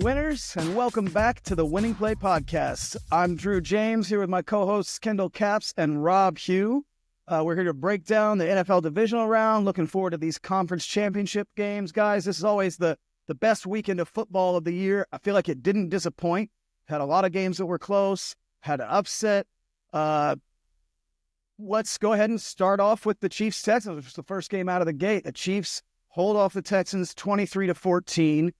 winners, and welcome back to the Winning Play Podcast. I'm Drew James here with my co-hosts Kendall Capps and Robb Hue. We're here to break down the NFL divisional round. Looking forward to these conference championship games. Guys, this is always the best weekend of football of the year. I feel like it didn't disappoint. Had a lot of games that were close, had an upset. Let's go ahead and start off with the Chiefs-Texans, which was the first game out of the gate. The Chiefs hold off the Texans 23-14.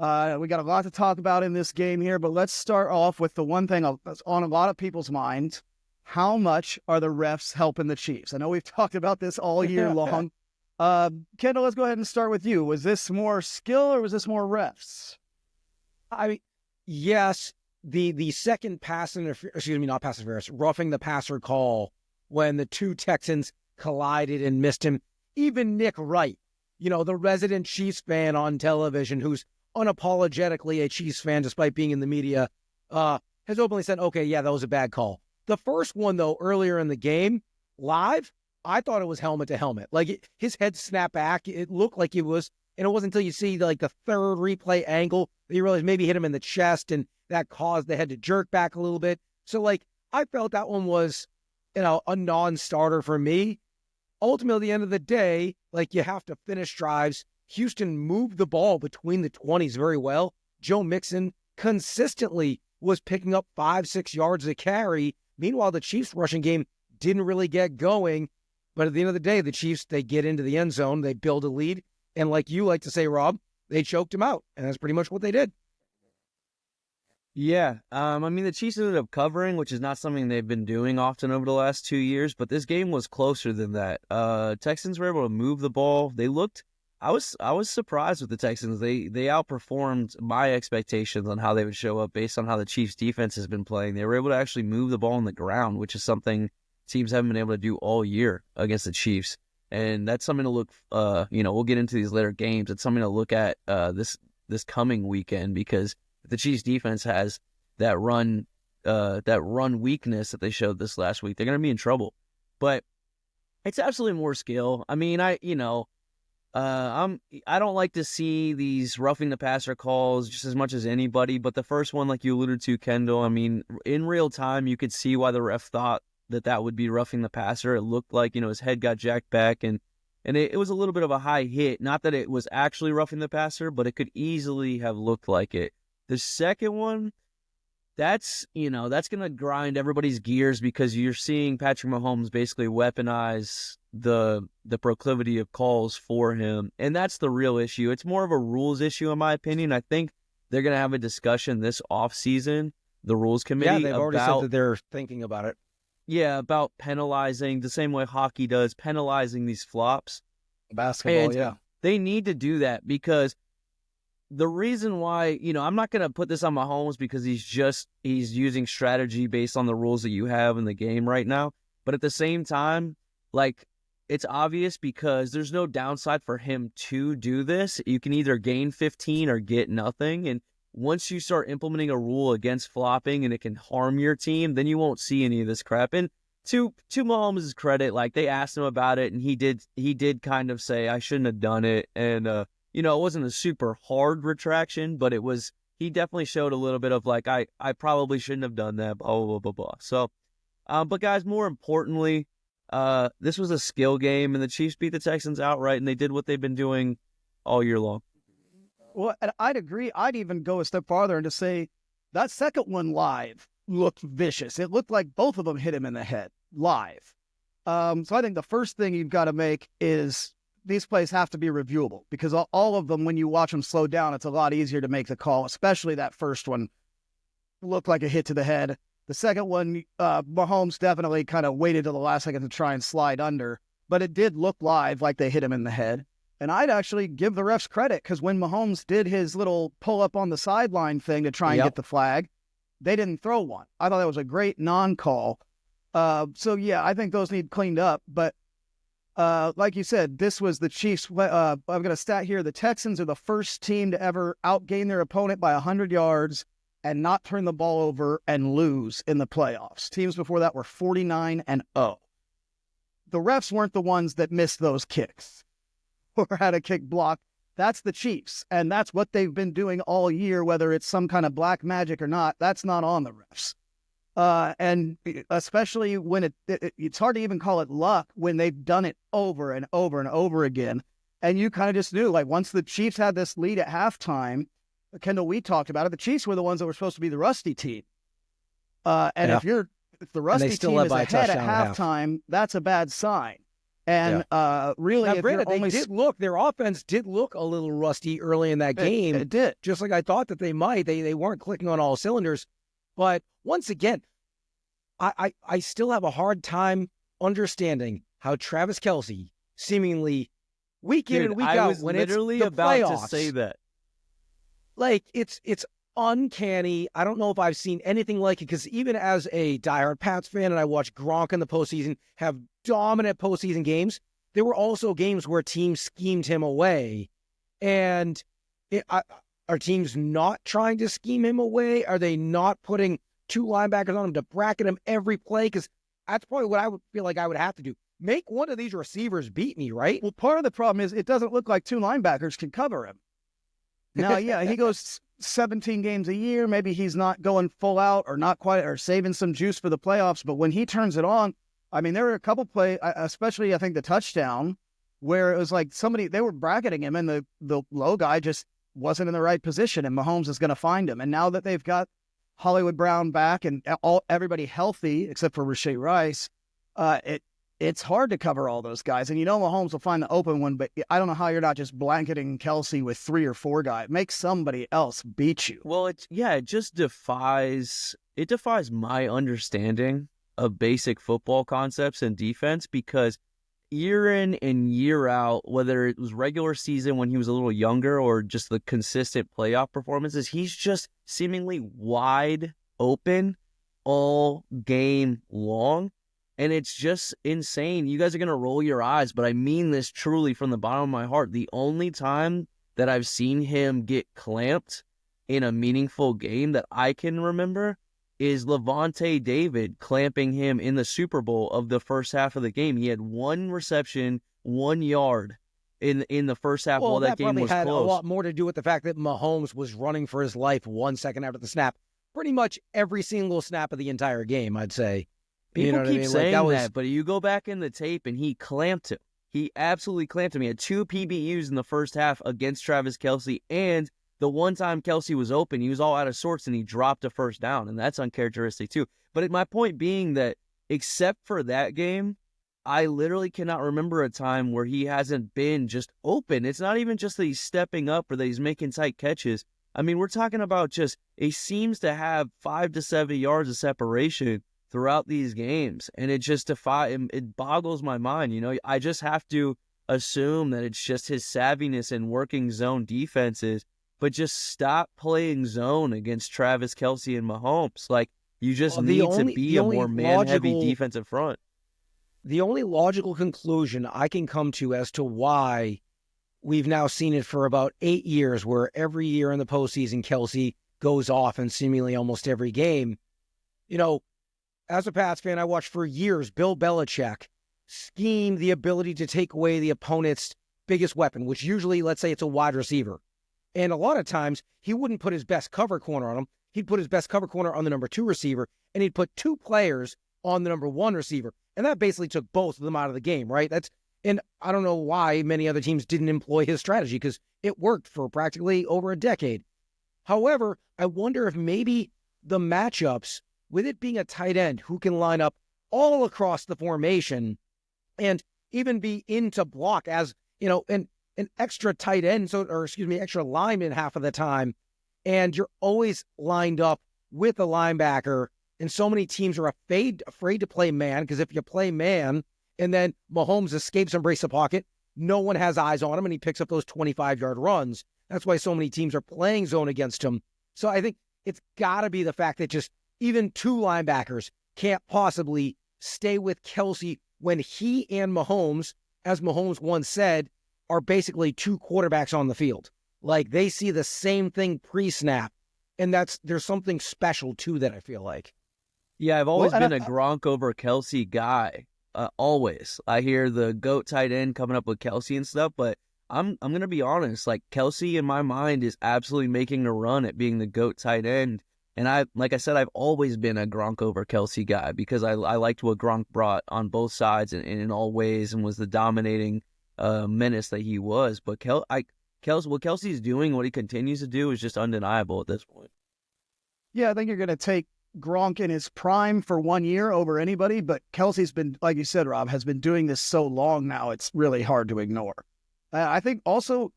We got a lot to talk about in this game here, but let's start off with the one thing that's on a lot of people's minds. How much are the refs helping the Chiefs? I know we've talked about this all year long. Kendall, let's go ahead and start with you. Was this more skill or was this more refs? Yes, the second roughing the passer call when the two Texans collided and missed him. Even Nick Wright, the resident Chiefs fan on television who's unapologetically a Chiefs fan despite being in the media, has openly said, okay, yeah, that was a bad call. The first one, though, earlier in the game, live, I thought it was helmet to helmet. Like, his head snapped back. It looked like it was, and it wasn't until you see, the third replay angle that you realize maybe hit him in the chest, and that caused the head to jerk back a little bit. So, I felt that one was, a non-starter for me. Ultimately, at the end of the day, you have to finish drives. Houston moved the ball between the 20s very well. Joe Mixon consistently was picking up 5-6 yards a carry. Meanwhile, the Chiefs' rushing game didn't really get going. But at the end of the day, the Chiefs, they get into the end zone, they build a lead, and like you like to say, Rob, they choked him out. And that's pretty much what they did. Yeah, the Chiefs ended up covering, which is not something they've been doing often over the last 2 years, but this game was closer than that. Texans were able to move the ball. I was surprised with the Texans. They outperformed my expectations on how they would show up based on how the Chiefs defense has been playing. They were able to actually move the ball on the ground, which is something teams haven't been able to do all year against the Chiefs. And that's something to look, we'll get into these later games. It's something to look at this coming weekend, because if the Chiefs defense has that run weakness that they showed this last week, they're going to be in trouble. But it's absolutely more skill. I don't like to see these roughing the passer calls just as much as anybody, but the first one, like you alluded to, Kendall, in real time, you could see why the ref thought that would be roughing the passer. It looked like, his head got jacked back, and it was a little bit of a high hit. Not that it was actually roughing the passer, but it could easily have looked like it. The second one, that's going to grind everybody's gears, because you're seeing Patrick Mahomes basically weaponize the proclivity of calls for him. And that's the real issue. It's more of a rules issue, in my opinion. I think they're going to have a discussion this offseason, the rules committee. Yeah, they've already said that they're thinking about it. Yeah, about penalizing, the same way hockey does, penalizing these flops. Basketball, and yeah. They need to do that, because the reason why, I'm not going to put this on Mahomes because he's using strategy based on the rules that you have in the game right now. But at the same time, it's obvious, because there's no downside for him to do this. You can either gain 15 or get nothing. And once you start implementing a rule against flopping and it can harm your team, then you won't see any of this crap. And to Mahomes' credit, they asked him about it, and he did kind of say, I shouldn't have done it. And, it wasn't a super hard retraction, but he definitely showed a little bit of I probably shouldn't have done that, blah, blah, blah, blah. So, but guys, more importantly, this was a skill game, and the Chiefs beat the Texans outright, and they did what they've been doing all year long. Well, and I'd agree. I'd even go a step farther and to say that second one live looked vicious. It looked like both of them hit him in the head live. So I think the first thing you've got to make is these plays have to be reviewable, because all of them, when you watch them slow down, it's a lot easier to make the call, especially that first one looked like a hit to the head. The second one, Mahomes definitely kind of waited till the last second to try and slide under, but it did look live like they hit him in the head. And I'd actually give the refs credit, because when Mahomes did his little pull up on the sideline thing to try and get the flag, they didn't throw one. I thought that was a great non-call. So yeah, I think those need cleaned up, but like you said, this was the Chiefs. I've got a stat here. The Texans are the first team to ever outgain their opponent by 100 yards and not turn the ball over and lose in the playoffs. Teams before that were 49-0. The refs weren't the ones that missed those kicks or had a kick blocked That's the Chiefs, and that's what they've been doing all year, whether it's some kind of black magic or not. That's not on the refs. And especially when it's hard to even call it luck when they've done it over and over and over again. And you kind of just knew, like, once the Chiefs had this lead at halftime, Kendall, we talked about it, the Chiefs were the ones that were supposed to be the rusty team. And if the rusty team is ahead at halftime, that's a bad sign. And really, now, granted, their offense did look a little rusty early in that game. It did. Just like I thought that they might. They weren't clicking on all cylinders. But once again, I still have a hard time understanding how Travis Kelce seemingly week in and week out, when it's the about playoffs, to say that. Like, it's uncanny. I don't know if I've seen anything like it, because even as a diehard Pats fan, and I watched Gronk in the postseason have dominant postseason games, there were also games where teams schemed him away. And are teams not trying to scheme him away? Are they not putting two linebackers on him to bracket him every play? Because that's probably what I would feel like I would have to do. Make one of these receivers beat me, right? Well, part of the problem is it doesn't look like two linebackers can cover him. Now, yeah, he goes 17 games a year. Maybe he's not going full out or not quite, or saving some juice for the playoffs. But when he turns it on, I mean, there were a couple plays, especially I think the touchdown, where it was like they were bracketing him, and the low guy just wasn't in the right position, and Mahomes is going to find him. And now that they've got Hollywood Brown back and everybody healthy except for Rashee Rice, it's hard to cover all those guys. And Mahomes will find the open one, but I don't know how you're not just blanketing Kelce with 3 or 4 guys. Make somebody else beat you. Well, it just defies my understanding of basic football concepts and defense, because year in and year out, whether it was regular season when he was a little younger or just the consistent playoff performances, he's just seemingly wide open all game long. And it's just insane. You guys are going to roll your eyes, but I mean this truly from the bottom of my heart. The only time that I've seen him get clamped in a meaningful game that I can remember is Levante David clamping him in the Super Bowl of the first half of the game. He had 1 reception, 1 yard in the first half while that game was close. That probably had a lot more to do with the fact that Mahomes was running for his life 1 second after the snap. Pretty much every single snap of the entire game, I'd say. People keep saying that, but you go back in the tape and he clamped him. He absolutely clamped him. He had 2 PBUs in the first half against Travis Kelce, and the one time Kelce was open, he was all out of sorts and he dropped a first down, and that's uncharacteristic too. But my point being that except for that game, I literally cannot remember a time where he hasn't been just open. It's not even just that he's stepping up or that he's making tight catches. I mean, we're talking about just he seems to have 5 to 7 yards of separation throughout these games, and it boggles my mind. I just have to assume that it's just his savviness in working zone defenses, but just stop playing zone against Travis Kelce and Mahomes. Like, you just need to be a more man-heavy defensive front. The only logical conclusion I can come to as to why we've now seen it for about 8 years, where every year in the postseason, Kelce goes off in seemingly almost every game. As a Pats fan, I watched for years Bill Belichick scheme the ability to take away the opponent's biggest weapon, which usually, let's say, it's a wide receiver. And a lot of times, he wouldn't put his best cover corner on him. He'd put his best cover corner on the number 2 receiver, and he'd put 2 players on the number 1 receiver. And that basically took both of them out of the game, right? And I don't know why many other teams didn't employ his strategy, because it worked for practically over a decade. However, I wonder if maybe the matchups, with it being a tight end who can line up all across the formation and even be into block as, an extra tight end, extra lineman half of the time, and you're always lined up with a linebacker, and so many teams are afraid to play man, because if you play man and then Mahomes escapes and breaks the pocket, no one has eyes on him, and he picks up those 25-yard runs. That's why so many teams are playing zone against him. So I think it's got to be the fact that just even 2 linebackers can't possibly stay with Kelce when he and Mahomes, as Mahomes once said, are basically 2 quarterbacks on the field. Like, they see the same thing pre-snap, and there's something special to that, I feel like. Yeah, I've always been a Gronk over Kelce guy. Always. I hear the GOAT tight end coming up with Kelce and stuff, but I'm gonna be honest. Like Kelsey, in my mind, is absolutely making a run at being the GOAT tight end. And like I said, I've always been a Gronk over Kelsey guy because I liked what Gronk brought on both sides and in all ways, and was the dominating menace that he was. But what Kelsey's doing, what he continues to do, is just undeniable at this point. Yeah, I think you're going to take Gronk in his prime for 1 year over anybody, but Kelsey's been, like you said, Rob, has been doing this so long now, it's really hard to ignore. I think also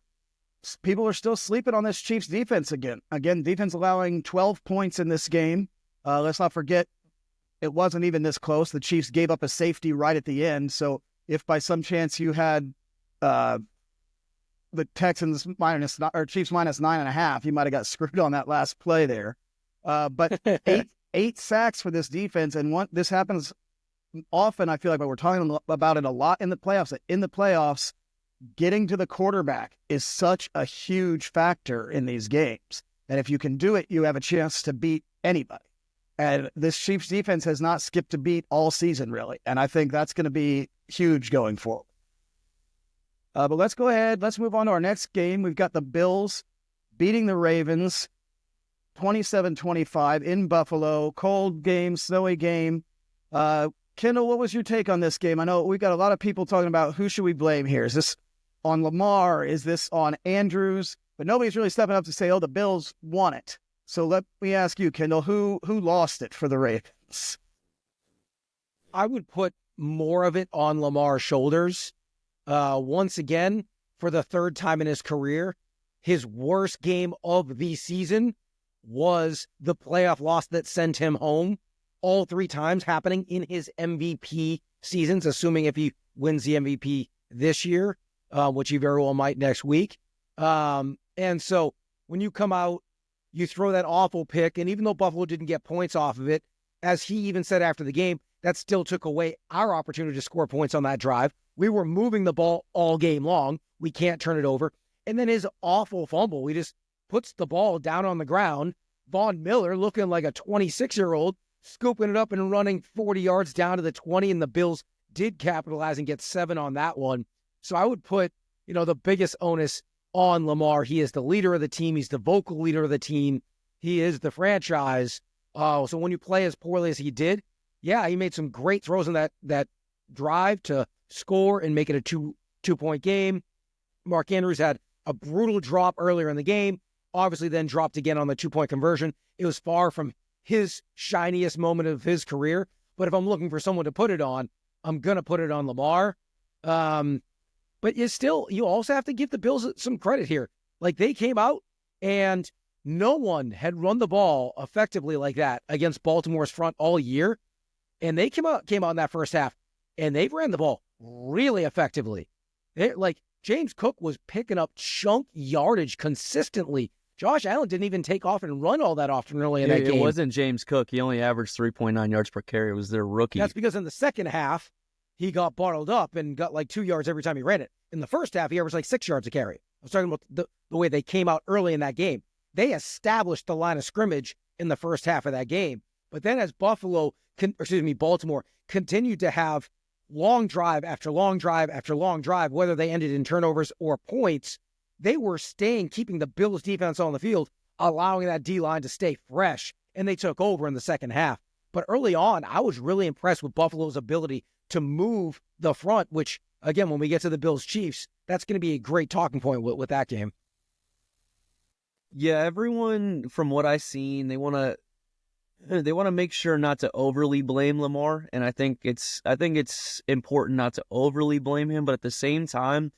people are still sleeping on this Chiefs defense again. Again, defense allowing 12 points in this game. Let's not forget, it wasn't even this close. The Chiefs gave up a safety right at the end. So if by some chance you had the Texans Chiefs minus 9.5, you might have got screwed on that last play there. But eight sacks for this defense, and this happens often. I feel like, but we're talking about it a lot in the playoffs. In the playoffs, getting to the quarterback is such a huge factor in these games. And if you can do it, you have a chance to beat anybody. And this Chiefs defense has not skipped a beat all season, really. And I think that's going to be huge going forward. But let's go ahead. Let's move on to our next game. We've got the Bills beating the Ravens 27-25 in Buffalo. Cold game, snowy game. Kendall, what was your take on this game? I know we've got a lot of people talking about who should we blame here. Is this on Lamar? Is this on Andrews? But nobody's really stepping up to say, oh, the Bills won it. So let me ask you, Kendall, who lost it for the Ravens? I would put more of it on Lamar's shoulders. Once again, for the third time in his career, his worst game of the season was the playoff loss that sent him home, all three times happening in his MVP seasons, assuming if he wins the MVP this year, which he very well might next week. And so when you come out, you throw that awful pick, and even though Buffalo didn't get points off of it, as he even said after the game, that still took away our opportunity to score points on that drive. We were moving the ball all game long. We can't turn it over. And then his awful fumble, he just puts the ball down on the ground. Von Miller, looking like a 26-year-old, scooping it up and running 40 yards down to the 20, and the Bills did capitalize and get 7 on that one. So I would put, the biggest onus on Lamar. He is the leader of the team. He's the vocal leader of the team. He is the franchise. So when you play as poorly as he did, yeah, he made some great throws in that drive to score and make it a two-point game. Mark Andrews had a brutal drop earlier in the game, obviously then dropped again on the 2-point conversion. It was far from his shiniest moment of his career, but if I'm looking for someone to put it on, I'm going to put it on Lamar. But you also have to give the Bills some credit here. Like, they came out and no one had run the ball effectively like that against Baltimore's front all year. And they came out in that first half and they ran the ball really effectively. James Cook was picking up chunk yardage consistently. Josh Allen didn't even take off and run all that often early in that game. It wasn't James Cook. He only averaged 3.9 yards per carry. It was their rookie. That's because in the second half, he got bottled up and got like 2 yards every time he ran it. In the first half, he averaged like 6 yards a carry. I was talking about the way they came out early in that game. They established the line of scrimmage in the first half of that game. But then as Baltimore continued to have long drive after long drive after long drive, whether they ended in turnovers or points, they were keeping the Bills defense on the field, allowing that D-line to stay fresh, and they took over in the second half. But early on, I was really impressed with Buffalo's ability to move the front, which, again, when we get to the Bills-Chiefs, that's going to be a great talking point with that game. Yeah, everyone, from what I've seen, they want to make sure not to overly blame Lamar, and I think it's important not to overly blame him, but at the same time,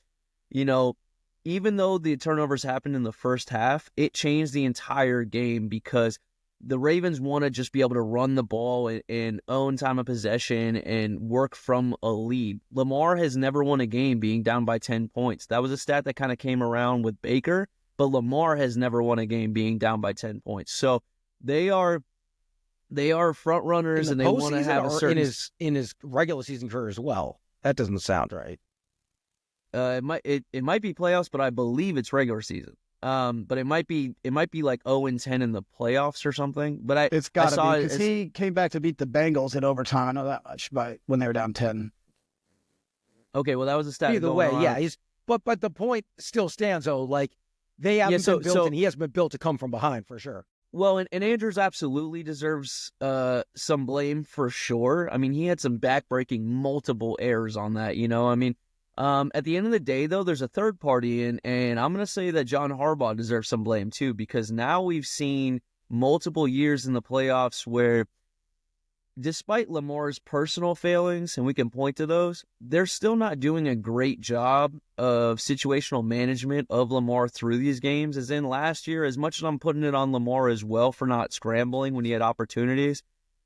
even though the turnovers happened in the first half, it changed the entire game because the Ravens want to just be able to run the ball and own time of possession and work from a lead. Lamar has never won a game being down by 10 points. That was a stat that kind of came around with Baker, but Lamar has never won a game being down by 10 points. So they are front runners, and they want to have a certain in his regular season career as well. That doesn't sound right. It might be playoffs, but I believe it's regular season. But it might be like 0-10 in the playoffs or something. But it's got to be because he came back to beat the Bengals in overtime. I know that much when they were down 10. Okay, well that was a stat. Either way, yeah, But the point still stands, though. Like, they haven't been built, and he hasn't been built to come from behind, for sure. Well, and Andrews absolutely deserves some blame for sure. I mean, he had some backbreaking multiple errors on that, you know? I mean, at the end of the day, though, there's a third party, and I'm going to say that John Harbaugh deserves some blame, too, because now we've seen multiple years in the playoffs where, despite Lamar's personal failings, and we can point to those, they're still not doing a great job of situational management of Lamar through these games. As in last year, as much as I'm putting it on Lamar as well for not scrambling when he had opportunities,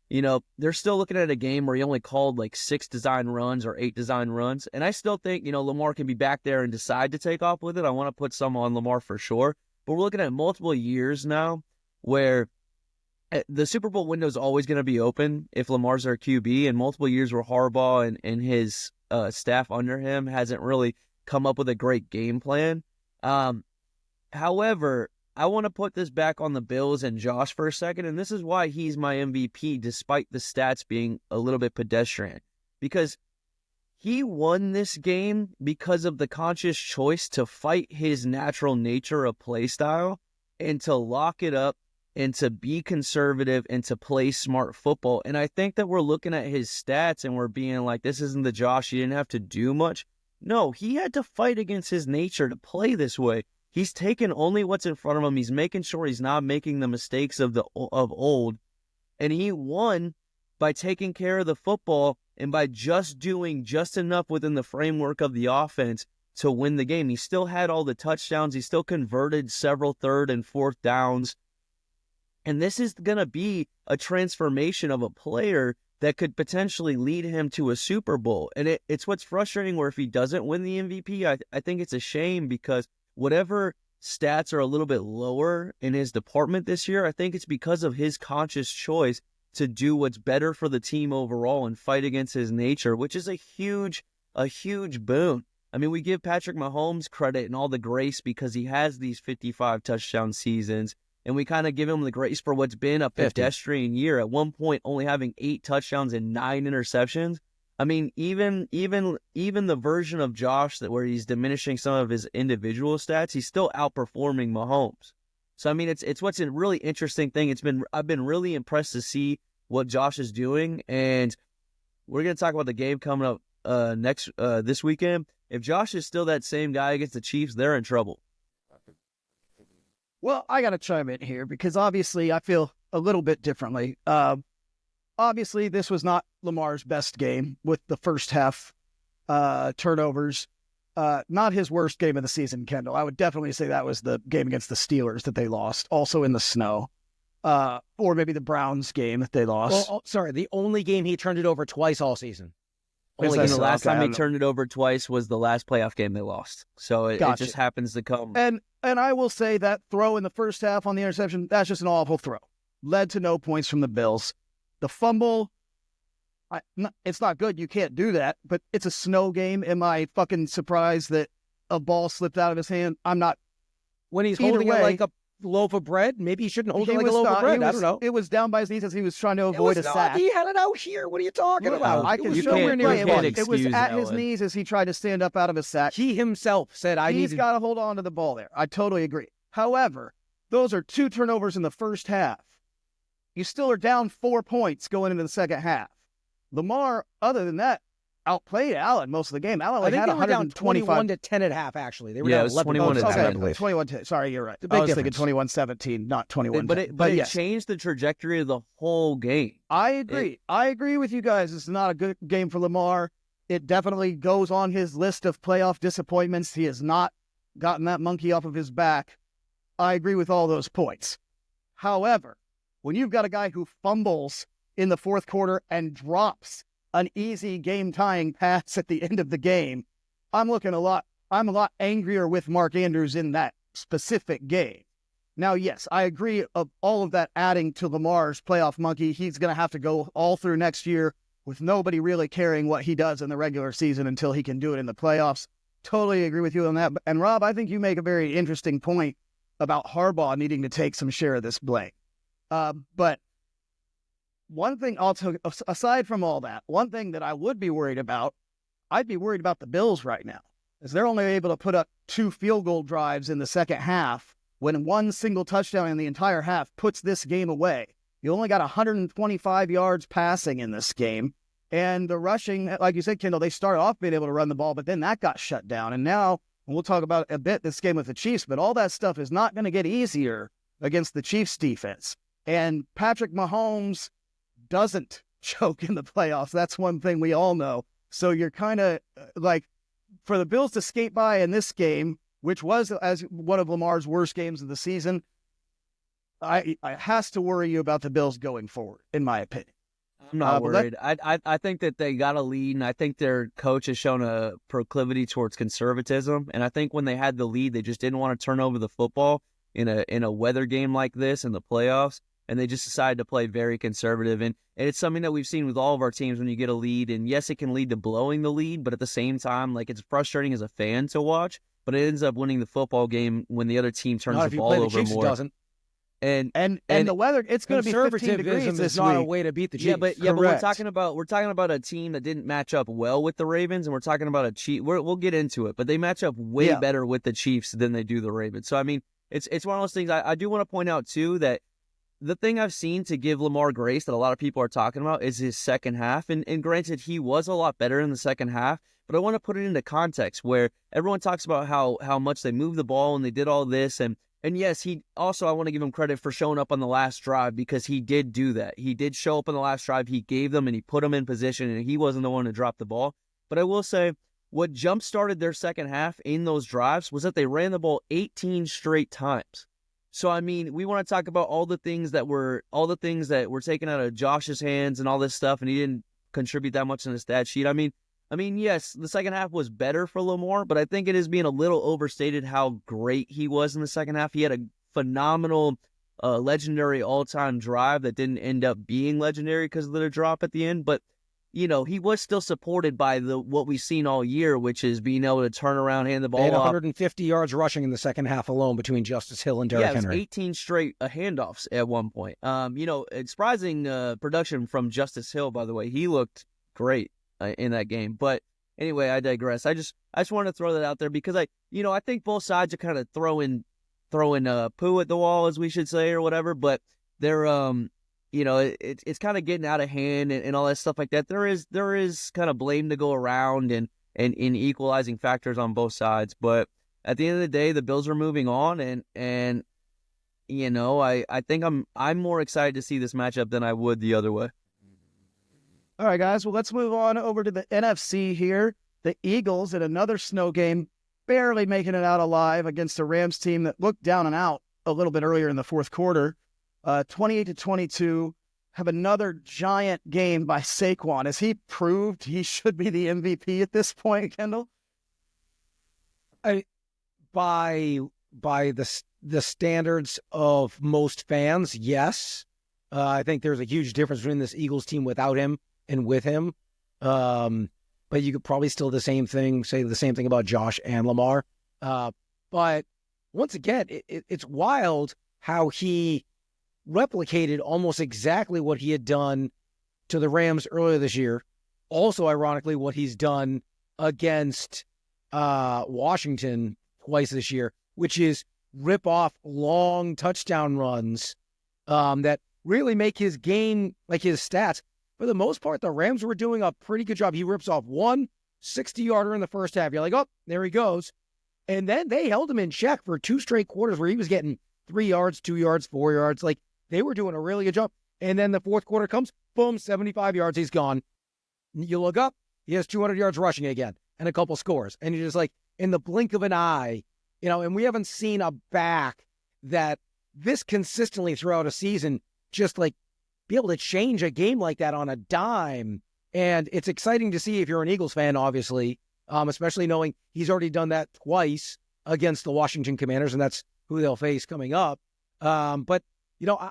you know, they're still looking at a game where he only called like 6 design runs or 8 design runs. And I still think, you know, Lamar can be back there and decide to take off with it. I want to put some on Lamar for sure. But we're looking at multiple years now where the Super Bowl window is always going to be open if Lamar's our QB, and multiple years where Harbaugh and his staff under him hasn't really come up with a great game plan. However, I want to put this back on the Bills and Josh for a second, and this is why he's my MVP despite the stats being a little bit pedestrian, because he won this game because of the conscious choice to fight his natural nature of play style and to lock it up and to be conservative and to play smart football. And I think that we're looking at his stats and we're being like, this isn't the Josh, he didn't have to do much. No, he had to fight against his nature to play this way. He's taking only what's in front of him. He's making sure he's not making the mistakes of old. And he won by taking care of the football and by just doing just enough within the framework of the offense to win the game. He still had all the touchdowns. He still converted several third and fourth downs. And this is going to be a transformation of a player that could potentially lead him to a Super Bowl. And it's what's frustrating where if he doesn't win the MVP, I think it's a shame because whatever stats are a little bit lower in his department this year, I think it's because of his conscious choice to do what's better for the team overall and fight against his nature, which is a huge boon. I mean, we give Patrick Mahomes credit and all the grace because he has these 55 touchdown seasons. And we kind of give him the grace for what's been a pedestrian year. At one point, only having 8 touchdowns and 9 interceptions. I mean, even the version of Josh where he's diminishing some of his individual stats, he's still outperforming Mahomes. So I mean, it's what's a really interesting thing. I've been really impressed to see what Josh is doing, and we're gonna talk about the game coming up this weekend. If Josh is still that same guy against the Chiefs, they're in trouble. Well, I got to chime in here because obviously I feel a little bit differently. Obviously, this was not Lamar's best game with the first half turnovers. Not his worst game of the season, Kendall. I would definitely say that was the game against the Steelers that they lost, also in the snow. Or maybe the Browns game that they lost. Well, sorry, the only game he turned it over twice all season. Only the last time he turned it over twice was the last playoff game they lost. So it just happens to come. And I will say that throw in the first half on the interception, that's just an awful throw. Led to no points from the Bills. The fumble, it's not good. You can't do that. But it's a snow game. Am I fucking surprised that a ball slipped out of his hand? I'm not. When he's holding it like a loaf of bread, maybe he shouldn't hold it like a loaf of bread. I don't know. It was down by his knees as he was trying to avoid a sack. He had it out here. What are you talking about? I can show where near it was at his knees as he tried to stand up out of his sack. He himself said, He's got to hold on to the ball there. I totally agree. However, those are 2 turnovers in the first half. You still are down 4 points going into the second half. Lamar, other than that, outplayed Allen most of the game. Allen had 125 to 10 at half. Actually, they were down 21 to 10. 21-10. Sorry, you're right. I was thinking 21-17, not 21. But it changed the trajectory of the whole game. I agree. I agree with you guys. It's not a good game for Lamar. It definitely goes on his list of playoff disappointments. He has not gotten that monkey off of his back. I agree with all those points. However, when you've got a guy who fumbles in the fourth quarter and drops an easy game-tying pass at the end of the game, I'm a lot angrier with Mark Andrews in that specific game. Now, yes, I agree of all of that adding to Lamar's playoff monkey. He's going to have to go all through next year with nobody really caring what he does in the regular season until he can do it in the playoffs. Totally agree with you on that. And Rob, I think you make a very interesting point about Harbaugh needing to take some share of this blame. But one thing aside from all that, one thing that I would be worried about, I'd be worried about the Bills right now. is they're only able to put up 2 field goal drives in the second half when one single touchdown in the entire half puts this game away. You only got 125 yards passing in this game. And the rushing, like you said, Kendall, they started off being able to run the ball, but then that got shut down. And now, we'll talk about a bit this game with the Chiefs, but all that stuff is not going to get easier against the Chiefs defense. And Patrick Mahomes doesn't choke in the playoffs. That's one thing we all know. So you're kind of like, for the Bills to skate by in this game, which was as one of Lamar's worst games of the season, I has to worry you about the Bills going forward, in my opinion. I'm not worried. I think that they got a lead, and I think their coach has shown a proclivity towards conservatism. And I think when they had the lead, they just didn't want to turn over the football in a weather game like this in the playoffs, and they just decided to play very conservative. And it's something that we've seen with all of our teams when you get a lead. And yes, it can lead to blowing the lead, but at the same time, like, it's frustrating as a fan to watch. But it ends up winning the football game when the other team turns the ball over more. Doesn't. And the weather, it's going to be 15 degrees this is not week. a way to beat the Chiefs. Yeah, but we're talking about a team that didn't match up well with the Ravens, and we're talking about a Chief. We'll get into it, but they match up way better with the Chiefs than they do the Ravens. So I mean, it's one of those things. I do want to point out too that the thing I've seen to give Lamar grace that a lot of people are talking about is his second half. And granted, he was a lot better in the second half, but I want to put it into context where everyone talks about how much they moved the ball and they did all this. And yes, I want to give him credit for showing up on the last drive, because he did do that. He did show up on the last drive. He gave them and he put them in position, and he wasn't the one to drop the ball. But I will say, what jump-started their second half in those drives was that they ran the ball 18 straight times. So, I mean, we want to talk about all the things that were taken out of Josh's hands and all this stuff, and he didn't contribute that much in the stat sheet. I mean, yes, the second half was better for Lamar, but I think it is being a little overstated how great he was in the second half. He had a phenomenal, legendary all-time drive that didn't end up being legendary because of the drop at the end. But, you know, he was still supported by what we've seen all year, which is being able to turn around, hand the ball off. They had 150 yards rushing in the second half alone between Justice Hill and Derrick Henry. Yeah, it was 18 straight handoffs at one point. It's surprising production from Justice Hill, by the way. He looked great in that game. But anyway, I digress. I just wanted to throw that out there because I think both sides are kind of throwing poo at the wall, as we should say, or whatever. But they're it's kind of getting out of hand and all that stuff like that. There is kind of blame to go around and in equalizing factors on both sides. But at the end of the day, the Bills are moving on, and I think I'm more excited to see this matchup than I would the other way. All right, guys. Well, let's move on over to the NFC here. The Eagles in another snow game, barely making it out alive against a Rams team that looked down and out a little bit earlier in the fourth quarter. 28-22. Have another giant game by Saquon. Has he proved he should be the MVP at this point, Kendall? By the standards of most fans, yes. I think there's a huge difference between this Eagles team without him and with him. But you could probably still say the same thing about Josh and Lamar. But once again, it's wild how he replicated almost exactly what he had done to the Rams earlier this year. Also, ironically, what he's done against Washington twice this year, which is rip off long touchdown runs that really make his game, like his stats. For the most part, the Rams were doing a pretty good job. He rips off one 60-yarder in the first half. You're like, oh, there he goes. And then they held him in check for 2 straight quarters where he was getting 3 yards, 2 yards, 4 yards. Like, they were doing a really good job. And then the fourth quarter comes, boom, 75 yards, he's gone. You look up, he has 200 yards rushing again and a couple scores. And you're just like, in the blink of an eye, and we haven't seen a back that this consistently throughout a season just like be able to change a game like that on a dime. And it's exciting to see if you're an Eagles fan, obviously, especially knowing he's already done that twice against the Washington Commanders, and that's who they'll face coming up. But,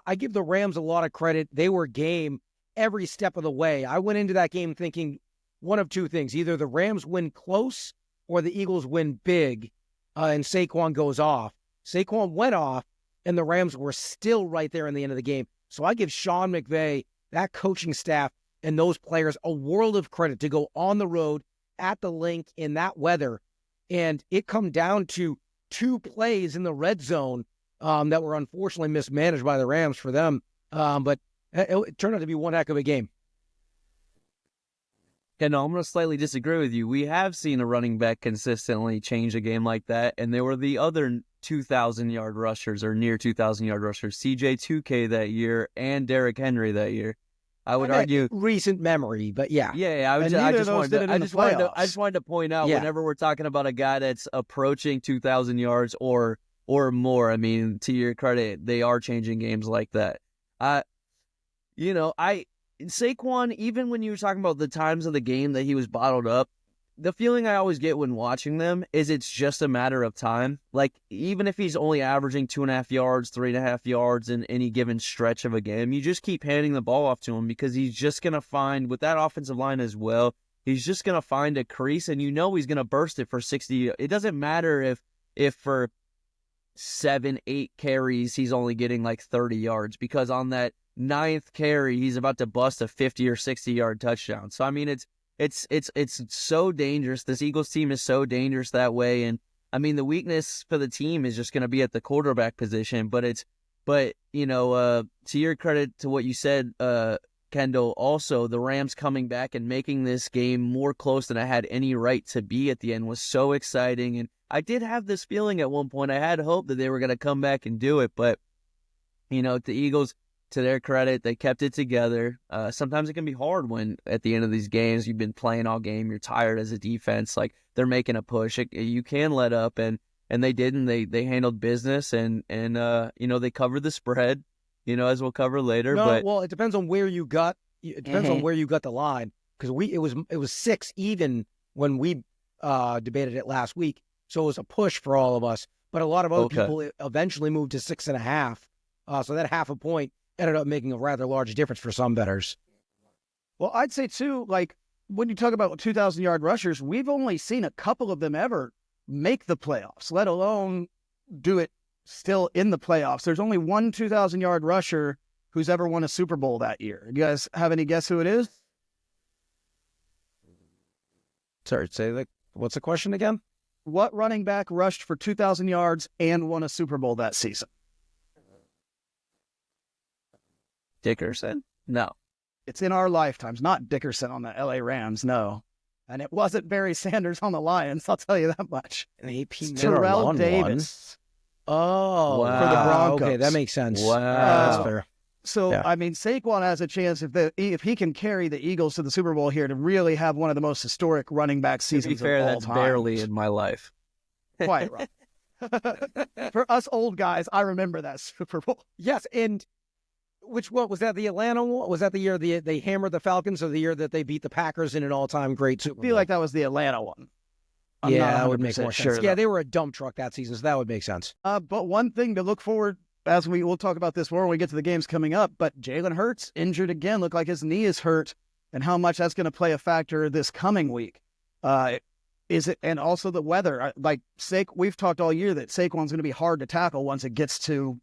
I give the Rams a lot of credit. They were game every step of the way. I went into that game thinking one of two things. Either the Rams win close or the Eagles win big, and Saquon goes off. Saquon went off, and the Rams were still right there in the end of the game. So I give Sean McVay, that coaching staff, and those players a world of credit to go on the road at the link in that weather And it come down to 2 plays in the red zone that were unfortunately mismanaged by the Rams for them. But it turned out to be one heck of a game. Yeah, no, I'm going to slightly disagree with you. We have seen a running back consistently change a game like that, and they were the other 2,000-yard rushers or near 2,000-yard rushers, CJ2K that year and Derrick Henry that year. I would argue recent memory, but yeah. Yeah, I just wanted to point out whenever we're talking about a guy that's approaching 2,000 yards or more, I mean, to your credit, they are changing games like that. Saquon, even when you were talking about the times of the game that he was bottled up, the feeling I always get when watching them is it's just a matter of time. Like, even if he's only averaging 2.5 yards, 3.5 yards in any given stretch of a game, you just keep handing the ball off to him because he's just going to find, with that offensive line as well, he's just going to find a crease, and he's going to burst it for 60. It doesn't matter if for 7-8 carries, he's only getting like 30 yards because on that 9th carry, he's about to bust a 50 or 60-yard touchdown. So, I mean, it's so dangerous. This Eagles team is so dangerous that way. And I mean, the weakness for the team is just going to be at the quarterback position. But to your credit to what you said, Kendall, also the Rams coming back and making this game more close than I had any right to be at the end was so exciting. And I did have this feeling at one point. I had hope that they were going to come back and do it. But, the Eagles, to their credit, they kept it together. Sometimes it can be hard when at the end of these games, you've been playing all game, you're tired as a defense, like they're making a push. You can let up, and they didn't. They handled business, and they covered the spread, as we'll cover later. Well, it depends on where you got. It depends on where you got the line, because it was 6 even when we debated it last week, so it was a push for all of us. But a lot of other people eventually moved to 6.5, so that half a point ended up making a rather large difference for some bettors. Well, I'd say, too, like, when you talk about 2,000-yard rushers, we've only seen a couple of them ever make the playoffs, let alone do it still in the playoffs. There's only one 2,000-yard rusher who's ever won a Super Bowl that year. You guys have any guess who it is? Sorry, what's the question again? What running back rushed for 2,000 yards and won a Super Bowl that season? Dickerson? No. It's in our lifetimes, not Dickerson on the LA Rams, no. And it wasn't Barry Sanders on the Lions, I'll tell you that much. An AP Terrell Davis. Oh, wow. For the Broncos. Okay, that makes sense. Wow. That's fair. So, yeah. I mean, Saquon has a chance if he can carry the Eagles to the Super Bowl here to really have one of the most historic running back seasons of all time. To be fair, that's barely in my life. Quite right. For us old guys, I remember that Super Bowl. Yes, and what was that, the Atlanta one? Was that the year they hammered the Falcons, or the year that they beat the Packers in an all-time great Super Bowl? I feel like that was the Atlanta one. That would make more sense. Sure, yeah, they were a dump truck that season, so that would make sense. But one thing to look forward, we'll talk about this more when we get to the games coming up, but Jalen Hurts injured again, looked like his knee is hurt, and how much that's going to play a factor this coming week. Is it, and also the weather. We've talked all year that Saquon's going to be hard to tackle once it gets to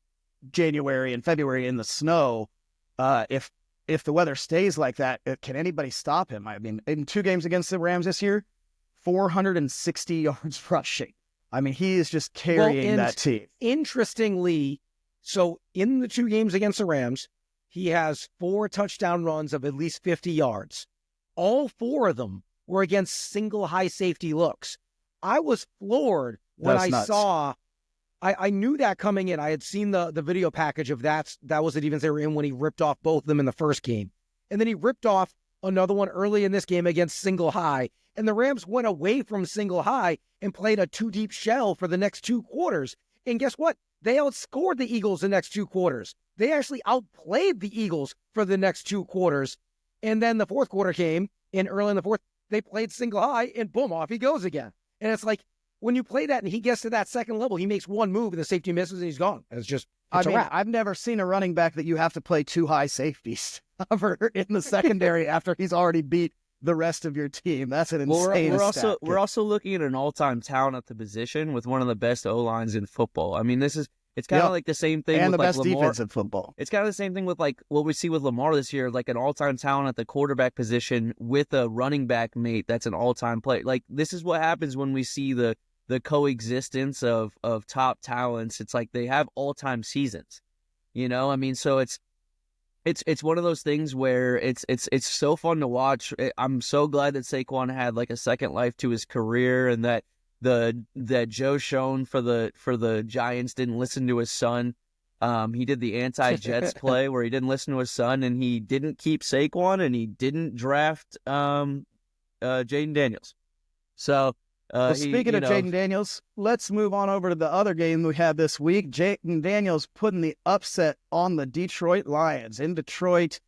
January and February in the snow. If the weather stays like that, can anybody stop him? I mean, in 2 games against the Rams this year, 460 yards rushing. I mean, he is just carrying that team. Interestingly, so in the 2 games against the Rams, he has 4 touchdown runs of at least 50 yards. All 4 of them were against single high safety looks. I was floored when saw. I knew that coming in. I had seen the video package of that. That was the defense they were in when he ripped off both of them in the first game. And then he ripped off another one early in this game against single high. And the Rams went away from single high and played a 2-deep shell for the next 2 quarters. And guess what? They outscored the Eagles the next 2 quarters. They actually outplayed the Eagles for the next 2 quarters. And then the 4th quarter came, and early in the 4th, they played single high, and boom, off he goes again. And it's like, when you play that and he gets to that second level, he makes one move and the safety misses and he's gone. It's a wrap. I've never seen a running back that you have to play 2 high safeties cover in the secondary after he's already beat the rest of your team. That's an insane stat. We're also looking at an all-time talent at the position with one of the best O-lines in football. I mean, it's kind of like the same thing and with the best Lamar. defense in football. It's kind of the same thing with like what we see with Lamar this year, like an all-time talent at the quarterback position with a running back mate that's an all-time play. Like, this is what happens when we see the the coexistence of top talents. It's like they have all-time seasons, I mean, so it's one of those things where it's so fun to watch. I'm so glad that Saquon had like a second life to his career, and that that Joe Schoen for the Giants didn't listen to his son. He did the anti-Jets play where he didn't listen to his son, and he didn't keep Saquon, and he didn't draft Jaden Daniels. So Well, speaking of Jaden Daniels, let's move on over to the other game we had this week. Jaden Daniels putting the upset on the Detroit Lions. In Detroit,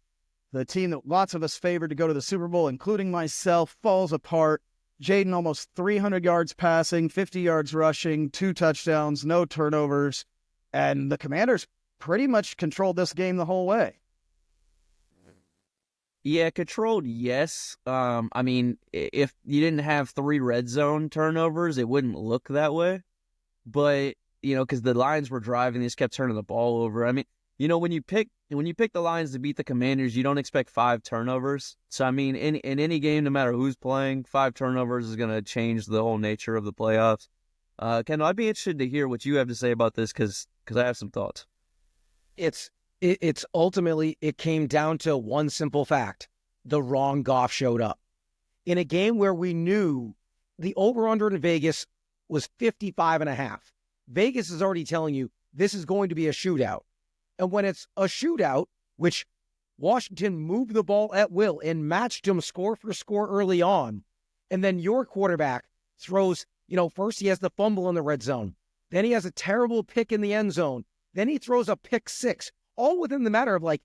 the team that lots of us favored to go to the Super Bowl, including myself, falls apart. Jaden almost 300 yards passing, 50 yards rushing, 2 touchdowns, no turnovers. And the Commanders pretty much controlled this game the whole way. Yeah, controlled, yes. I mean, if you didn't have 3 red zone turnovers, it wouldn't look that way. But, because the Lions were driving, they just kept turning the ball over. I mean, when you pick the Lions to beat the Commanders, you don't expect 5 turnovers. So, I mean, in any game, no matter who's playing, 5 turnovers is going to change the whole nature of the playoffs. Kendall, I'd be interested to hear what you have to say about this because I have some thoughts. It's ultimately, it came down to one simple fact. The wrong Goff showed up. In a game where we knew the over-under in Vegas was 55.5. Vegas is already telling you this is going to be a shootout. And when it's a shootout, which Washington moved the ball at will and matched them score for score early on, and then your quarterback throws, first he has the fumble in the red zone. Then he has a terrible pick in the end zone. Then he throws a pick 6. All within the matter of like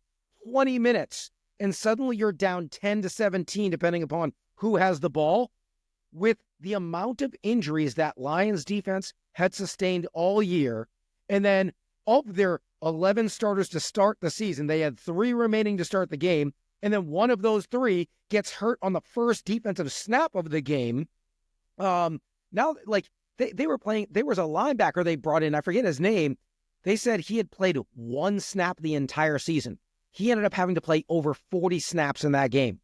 20 minutes, and suddenly you're down 10-17, depending upon who has the ball. With the amount of injuries that Lions defense had sustained all year, and then of their 11 starters to start the season, they had 3 remaining to start the game, and then one of those 3 gets hurt on the first defensive snap of the game. Now, like, they were playing, there was a linebacker they brought in, I forget his name. They said he had played 1 snap the entire season. He ended up having to play over 40 snaps in that game.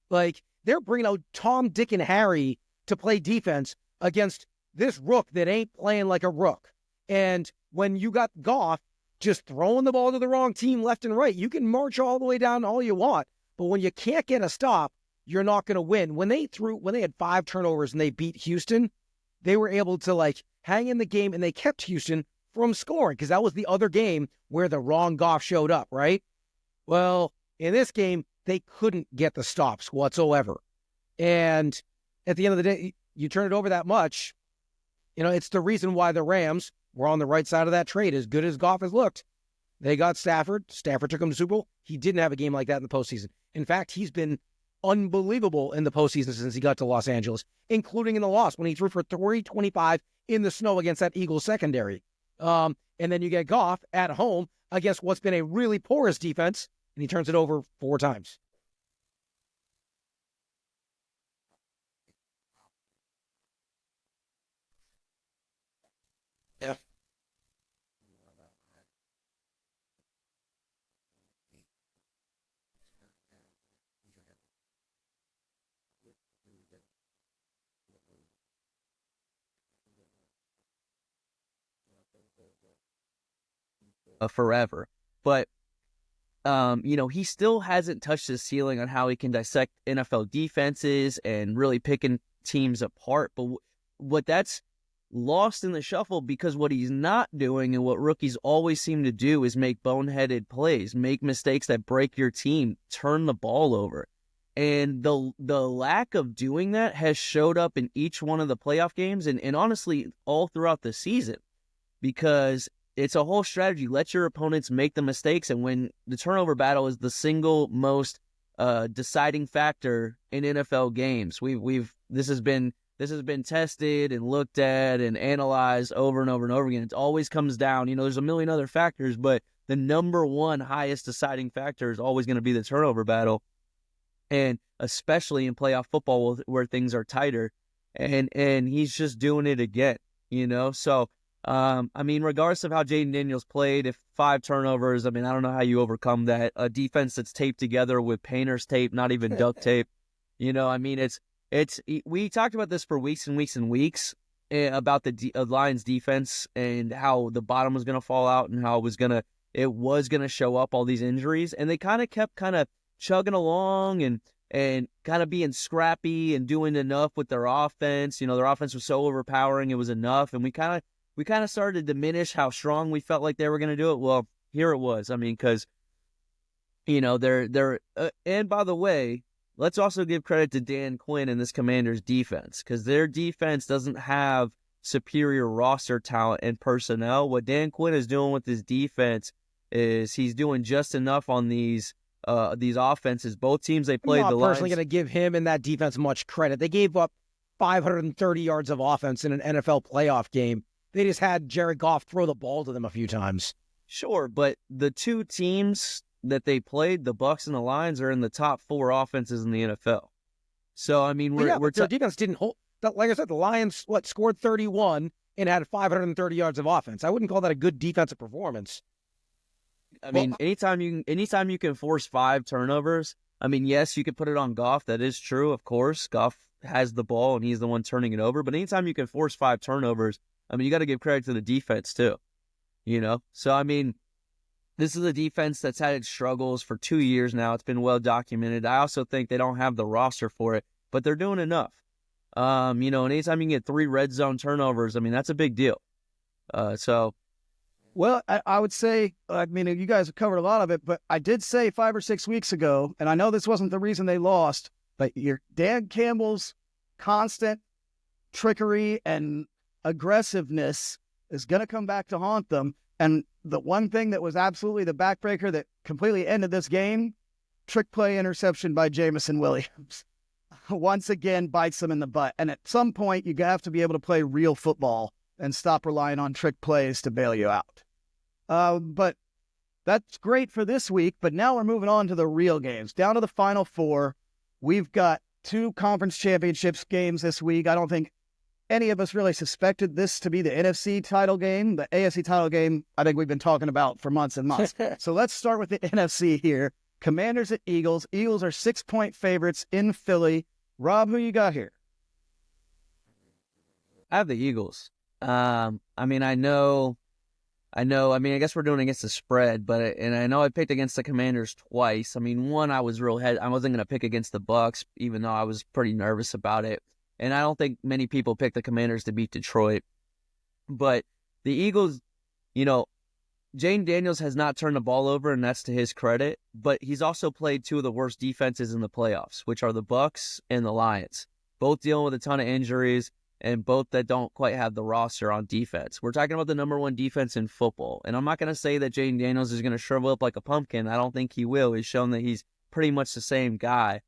Like, they're bringing out Tom, Dick, and Harry to play defense against this rook that ain't playing like a rook. And when you got Goff just throwing the ball to the wrong team left and right, you can march all the way down all you want. But when you can't get a stop, you're not going to win. When they had 5 turnovers and they beat Houston, they were able to like hang in the game, and they kept Houston from scoring, because that was the other game where the wrong Goff showed up, right? Well, in this game, they couldn't get the stops whatsoever. And at the end of the day, you turn it over that much, it's the reason why the Rams were on the right side of that trade. As good as Goff has looked, they got Stafford. Stafford took him to Super Bowl. He didn't have a game like that in the postseason. In fact, he's been unbelievable in the postseason since he got to Los Angeles, including in the loss when he threw for 325 in the snow against that Eagles secondary. And then you get Goff at home against what's been a really porous defense, and he turns it over 4 times. Yeah. Forever. But, he still hasn't touched his ceiling on how he can dissect NFL defenses and really picking teams apart. But what that's lost in the shuffle, because what he's not doing and what rookies always seem to do is make boneheaded plays, make mistakes that break your team, turn the ball over. And the lack of doing that has showed up in each one of the playoff games and honestly all throughout the season, because it's a whole strategy. Let your opponents make the mistakes, and when the turnover battle is the single most deciding factor in NFL games, this has been tested and looked at and analyzed over and over and over again. It always comes down, there's a million other factors, but the number one highest deciding factor is always going to be the turnover battle, and especially in playoff football where things are tighter, and he's just doing it again, So. I mean, regardless of how Jaden Daniels played, if 5 turnovers, I mean, I don't know how you overcome that. A defense that's taped together with painter's tape, not even duct tape. I mean, we talked about this for weeks and weeks and weeks, about the Lions defense and how the bottom was going to fall out and how it was going to show up, all these injuries. And they kind of kept chugging along and kind of being scrappy and doing enough with their offense. Their offense was so overpowering, it was enough. And we kind of started to diminish how strong we felt like they were going to do it. Well, here it was. I mean, because, they're and by the way, let's also give credit to Dan Quinn and this Commanders defense, because their defense doesn't have superior roster talent and personnel. What Dan Quinn is doing with his defense is he's doing just enough on these offenses. Both teams they played. I'm not personally going to give him and that defense much credit. They gave up 530 yards of offense in an NFL playoff game. They just had Jared Goff throw the ball to them a few times. Sure, but the two teams that they played, the Bucs and the Lions, are in the top 4 offenses in the NFL. So, I mean, their defense didn't hold. Like I said, the Lions scored 31 and had 530 yards of offense. I wouldn't call that a good defensive performance. I mean, anytime you can force 5 turnovers, I mean, yes, you could put it on Goff. That is true, of course. Goff has the ball and he's the one turning it over. But anytime you can force 5 turnovers, I mean, you got to give credit to the defense too. So I mean, this is a defense that's had its struggles for 2 years now. It's been well documented. I also think they don't have the roster for it, but they're doing enough. And anytime you can get 3 red zone turnovers, I mean, that's a big deal. Well, I would say, I mean, you guys have covered a lot of it, but I did say 5 or 6 weeks ago, and I know this wasn't the reason they lost, but your Dan Campbell's constant trickery and aggressiveness is going to come back to haunt them. And the one thing that was absolutely the backbreaker that completely ended this game, trick play interception by Jamison Williams. Once again, bites them in the butt. And at some point, you have to be able to play real football and stop relying on trick plays to bail you out. But that's great for this week. But now we're moving on to the real games. Down to the Final Four. We've got 2 conference championships games this week. I don't think any of us really suspected this to be the NFC title game. The AFC title game, I think we've been talking about for months and months. So let's start with the NFC here. Commanders at Eagles. Eagles are 6-point favorites in Philly. Rob, who you got here? I have the Eagles. I mean, I guess we're doing against the spread, and I know I picked against the Commanders twice. I mean, one, I wasn't going to pick against the Bucs, even though I was pretty nervous about it. And I don't think many people picked the Commanders to beat Detroit. But the Eagles, Jane Daniels has not turned the ball over, and that's to his credit. But he's also played 2 of the worst defenses in the playoffs, which are the Bucs and the Lions. Both dealing with a ton of injuries, and both that don't quite have the roster on defense. We're talking about the number 1 defense in football. And I'm not going to say that Jane Daniels is going to shrivel up like a pumpkin. I don't think he will. He's shown that he's pretty much the same guy.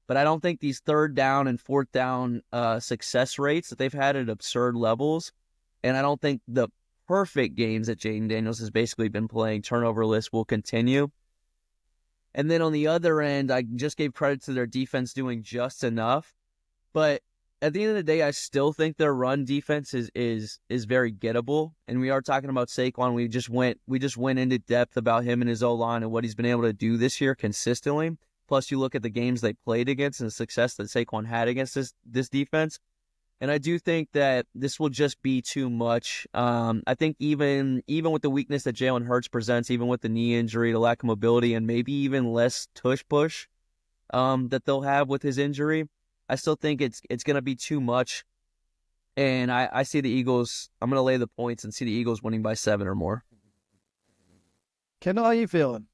But I don't think these 3rd down and 4th down success rates that they've had at absurd levels, and I don't think the perfect games that Jaden Daniels has basically been playing turnover-less will continue. And then on the other end, I just gave credit to their defense doing just enough. But at the end of the day, I still think their run defense is very gettable. And we are talking about Saquon. We just went into depth about him and his O-line and what he's been able to do this year consistently. Plus, you look at the games they played against and the success that Saquon had against this defense. And I do think that this will just be too much. I think even with the weakness that Jalen Hurts presents, even with the knee injury, the lack of mobility, and maybe even less tush push that they'll have with his injury, I still think it's going to be too much. And I see the Eagles. I'm going to lay the points and see the Eagles winning by 7 or more. Kendall, how you feeling?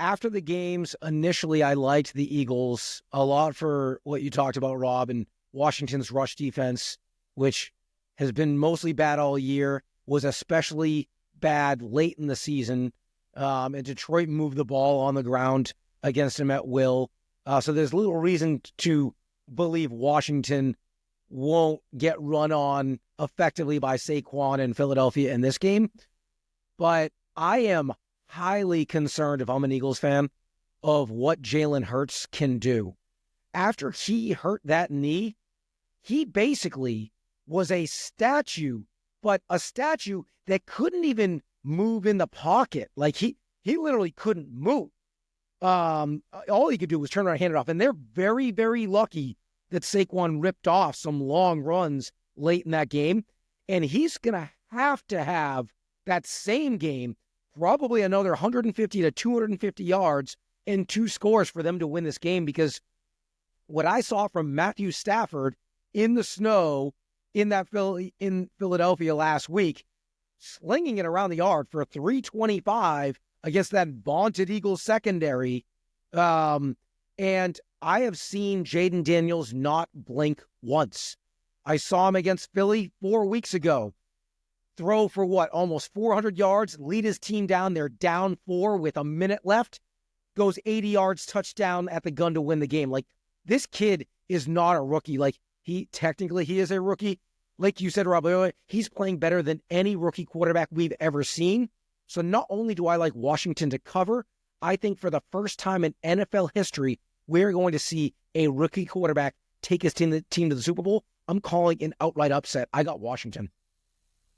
After the games, initially I liked the Eagles a lot for what you talked about, Rob, and Washington's rush defense, which has been mostly bad all year, was especially bad late in the season. And Detroit moved the ball on the ground against him at will. So there's little reason to believe Washington won't get run on effectively by Saquon and Philadelphia in this game. But I am highly concerned, if I'm an Eagles fan, of what Jalen Hurts can do. After he hurt that knee, he basically was a statue, but a statue that couldn't even move in the pocket. Like he literally couldn't move. All he could do was turn around and hand it off. And they're very, very lucky that Saquon ripped off some long runs late in that game. And he's going to have that same game, probably another 150 to 250 yards and 2 scores for them to win this game, because what I saw from Matthew Stafford in the snow in Philadelphia last week, slinging it around the yard for 325 against that vaunted Eagles secondary. And I have seen Jaden Daniels not blink once. I saw him against Philly 4 weeks ago. Throw for almost 400 yards, lead his team down. They're down 4 with a minute left. Goes 80 yards, touchdown at the gun to win the game. Like, this kid is not a rookie. Like, he is a rookie. Like you said, Rob, he's playing better than any rookie quarterback we've ever seen. So not only do I like Washington to cover, I think for the first time in NFL history, we're going to see a rookie quarterback take his team to the Super Bowl. I'm calling an outright upset. I got Washington.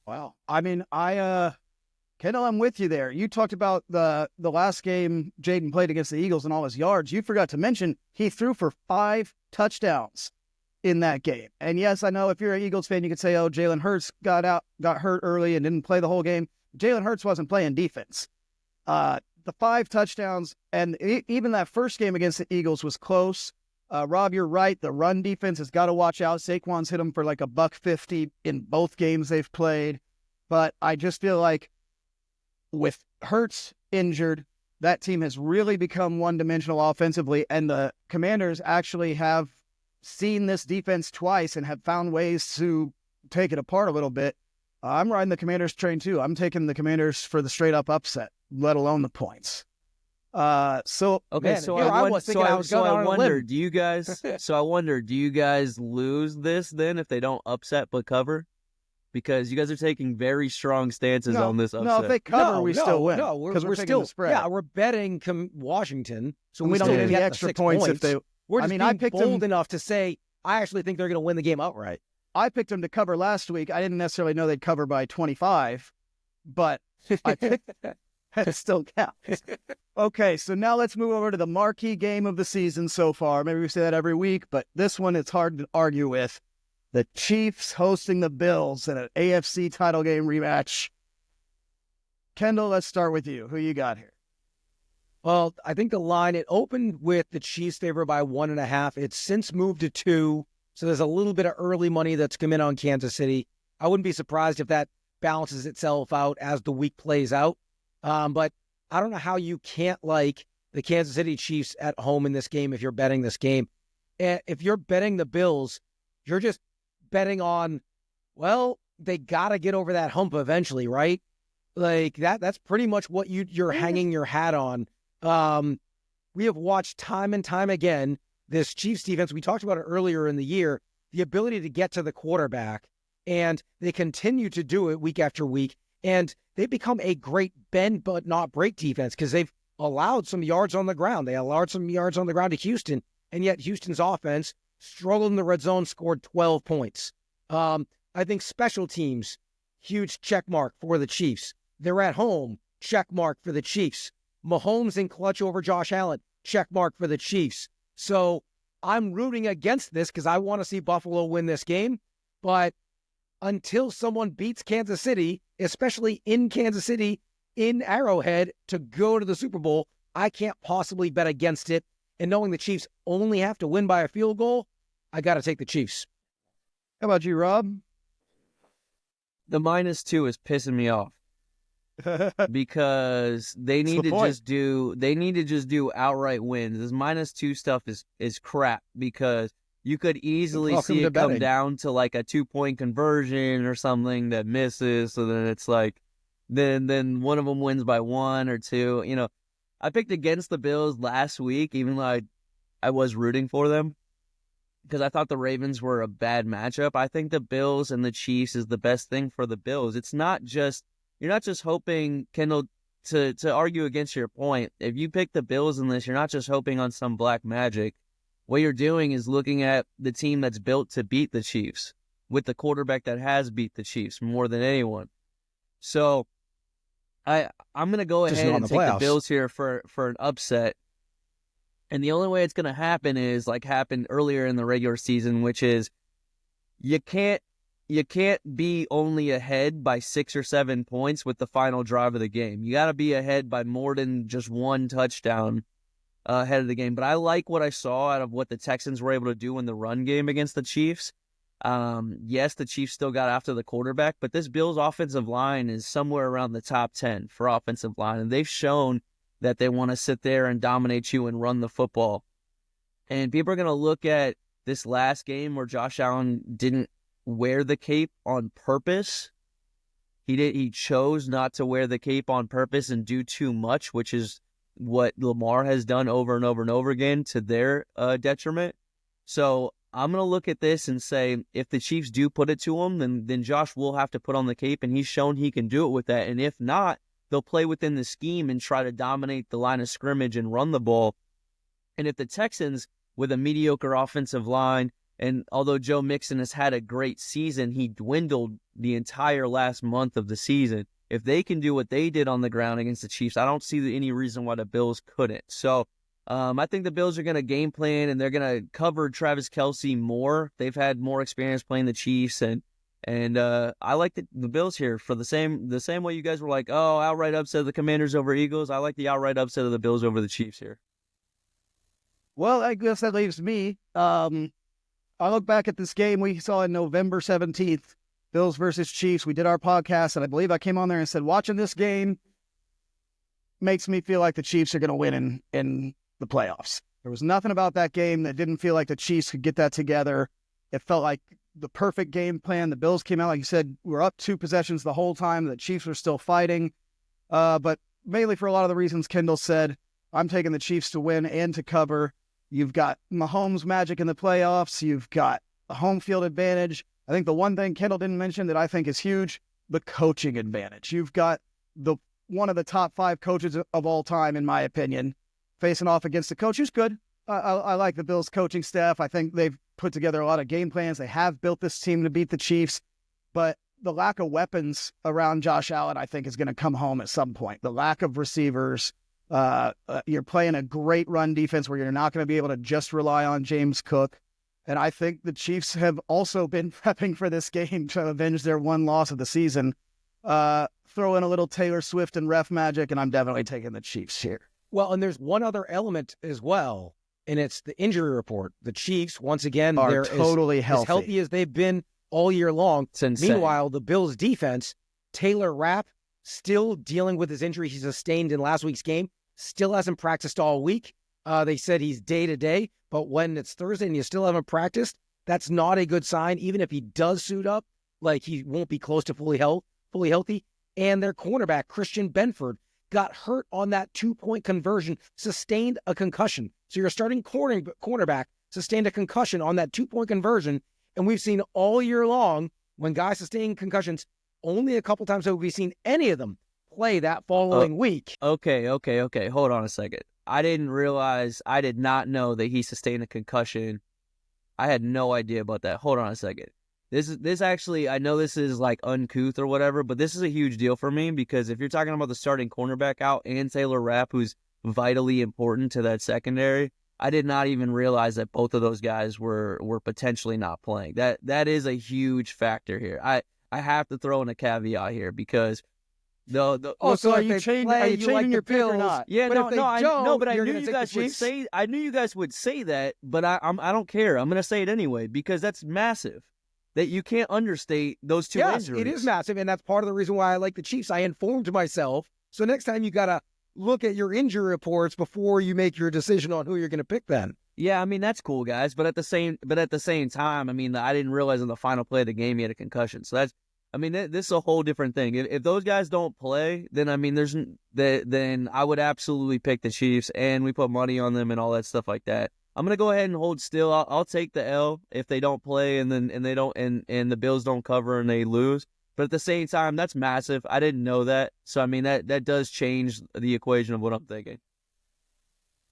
Wow. I mean, Kendall, I'm with you there. You talked about the last game Jaden played against the Eagles and all his yards. You forgot to mention he threw for 5 touchdowns in that game. And yes, I know if you're an Eagles fan, you could say, oh, Jalen Hurts got hurt early and didn't play the whole game. Jalen Hurts wasn't playing defense. The 5 touchdowns, and even that first game against the Eagles was close. Rob, you're right. The run defense has got to watch out. Saquon's hit him for like $150 in both games they've played. But I just feel like with Hurts injured, that team has really become one-dimensional offensively, and the Commanders actually have seen this defense twice and have found ways to take it apart a little bit. I'm riding the Commanders train too. I'm taking the Commanders for the straight-up upset, let alone the points. I wonder, do you guys lose this then if they don't upset but cover? Because you guys are taking very strong stances on this upset. No, if they cover, we still win. No, we're still the spread. Yeah, we're betting Washington, so we don't get any extra points if they. I picked bold enough to say I actually think they're going to win the game outright. I picked them to cover last week. I didn't necessarily know they'd cover by 25, but I picked that still counts. Okay, so now let's move over to the marquee game of the season so far. Maybe we say that every week, but this one it's hard to argue with. The Chiefs hosting the Bills in an AFC title game rematch. Kendall, let's start with you. Who you got here? Well, I think the line, it opened with the Chiefs favored by 1.5. It's since moved to 2, so there's a little bit of early money that's come in on Kansas City. I wouldn't be surprised if that balances itself out as the week plays out. But I don't know how you can't like the Kansas City Chiefs at home in this game if you're betting this game. If you're betting the Bills, you're just betting on, well, they got to get over that hump eventually, right? Like that's pretty much what you're hanging your hat on. We have watched time and time again this Chiefs defense. We talked about it earlier in the year, the ability to get to the quarterback, and they continue to do it week after week. And they've become a great bend but not break defense because they've allowed some yards on the ground. They allowed some yards on the ground to Houston, and yet Houston's offense struggled in the red zone, scored 12 points. I think special teams, huge check mark for the Chiefs. They're at home, check mark for the Chiefs. Mahomes in clutch over Josh Allen, check mark for the Chiefs. So I'm rooting against this because I want to see Buffalo win this game. But until someone beats Kansas City, especially in Kansas City, in Arrowhead, to go to the Super Bowl, I can't possibly bet against it. And knowing the Chiefs only have to win by a field goal, I got to take the Chiefs. How about you, Rob? The -2 is pissing me off because they need to just do outright wins. This -2 stuff is crap because you could easily see it come down to like a 2-point conversion or something that misses. So then it's like, then one of them wins by 1 or 2. You know, I picked against the Bills last week, even though I was rooting for them because I thought the Ravens were a bad matchup. I think the Bills and the Chiefs is the best thing for the Bills. It's not just, you're not just hoping, Kendall, to argue against your point. If you pick the Bills in this, you're not just hoping on some black magic. What you're doing is looking at the team that's built to beat the Chiefs with the quarterback that has beat the Chiefs more than anyone. So I'm going to go ahead and take the Bills here for an upset And the only way it's going to happen is like happened earlier in the regular season, which is you can't be only ahead by 6 or 7 points with the final drive of the game. You got to be ahead by more than just one touchdown ahead of the game. But I like what I saw out of what the Texans were able to do in the run game against the Chiefs. Yes, the Chiefs still got after the quarterback, but this Bills offensive line is somewhere around the top 10 for offensive line, and they've shown that they want to sit there and dominate you and run the football. And people are going to look at this last game where Josh Allen didn't wear the cape on purpose. He chose not to wear the cape on purpose and do too much, which is what Lamar has done over and over and over again to their detriment. So I'm going to look at this and say, if the Chiefs do put it to him, then Josh will have to put on the cape, and he's shown he can do it with that. And if not, they'll play within the scheme and try to dominate the line of scrimmage and run the ball. And if the Texans, with a mediocre offensive line, and although Joe Mixon has had a great season, he dwindled the entire last month of the season. If they can do what they did on the ground against the Chiefs, I don't see any reason why the Bills couldn't. So I think the Bills are going to game plan, and they're going to cover Travis Kelce more. They've had more experience playing the Chiefs, and I like the Bills here for the same way you guys were like, oh, outright upset of the Commanders over Eagles. I like the outright upset of the Bills over the Chiefs here. Well, I guess that leaves me. I look back at this game we saw on November 17th, Bills versus Chiefs. We did our podcast, and I believe I came on there and said, watching this game makes me feel like the Chiefs are going to win in the playoffs. There was nothing about that game that didn't feel like the Chiefs could get that together. It felt like the perfect game plan. The Bills came out, like you said, we're up 2 possessions the whole time. The Chiefs were still fighting. But mainly for a lot of the reasons Kendall said, I'm taking the Chiefs to win and to cover. You've got Mahomes magic in the playoffs. You've got the home field advantage. I think the one thing Kendall didn't mention that I think is huge, the coaching advantage. You've got one of the top 5 coaches of all time, in my opinion, facing off against a coach who's good. I like the Bills coaching staff. I think they've put together a lot of game plans. They have built this team to beat the Chiefs, but the lack of weapons around Josh Allen, I think, is going to come home at some point. The lack of receivers. You're playing a great run defense where you're not going to be able to just rely on James Cook. And I think the Chiefs have also been prepping for this game to avenge their one loss of the season. Throw in a little Taylor Swift and ref magic, and I'm definitely taking the Chiefs here. Well, and there's one other element as well, and it's the injury report. The Chiefs, once again, are they're totally as healthy as they've been all year long. Meanwhile, the Bills' defense, Taylor Rapp, still dealing with his injury he sustained in last week's game, still hasn't practiced all week. They said he's day-to-day, but when it's Thursday and you still haven't practiced, that's not a good sign. Even if he does suit up, like he won't be close to fully healthy. And their cornerback, Christian Benford, got hurt on that 2-point conversion, sustained a concussion. So your starting cornerback sustained a concussion on that 2-point conversion, and we've seen all year long when guys sustain concussions, only a couple times have we seen any of them play that following week. Okay. Hold on a second. I did not know that he sustained a concussion. I had no idea about that. Hold on a second. This actually, I know this is like uncouth or whatever, but this is a huge deal for me because if you're talking about the starting cornerback out and Taylor Rapp, who's vitally important to that secondary, I did not even realize that both of those guys were potentially not playing. That is a huge factor here. I have to throw in a caveat here because so are you changing your pick or not? Yeah, but I knew you guys would say. I knew you guys would say that, but I don't care. I'm gonna say it anyway because that's massive. That you can't understate those two injuries. Yes, it is massive, and that's part of the reason why I like the Chiefs. I informed myself, so next time you gotta look at your injury reports before you make your decision on who you're gonna pick. Then, yeah, I mean that's cool, guys. But at the same time, I mean I didn't realize in the final play of the game he had a concussion. So that's. I mean, this is a whole different thing. If those guys don't play, then I mean, then I would absolutely pick the Chiefs, and we put money on them and all that stuff like that. I'm gonna go ahead and hold still. I'll take the L if they don't play, and they don't, and the Bills don't cover and they lose. But at the same time, that's massive. I didn't know that, so I mean that does change the equation of what I'm thinking.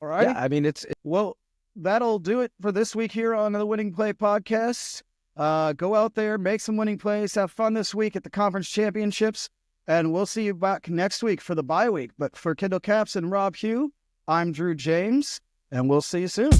All right. Yeah, I mean well, that'll do it for this week here on the Winning Play Podcast. Go out there, make some winning plays, have fun this week at the conference championships, and we'll see you back next week for the bye week. But for Kendall Capps and Robb Hue, I'm Drew James. and we'll see you soon.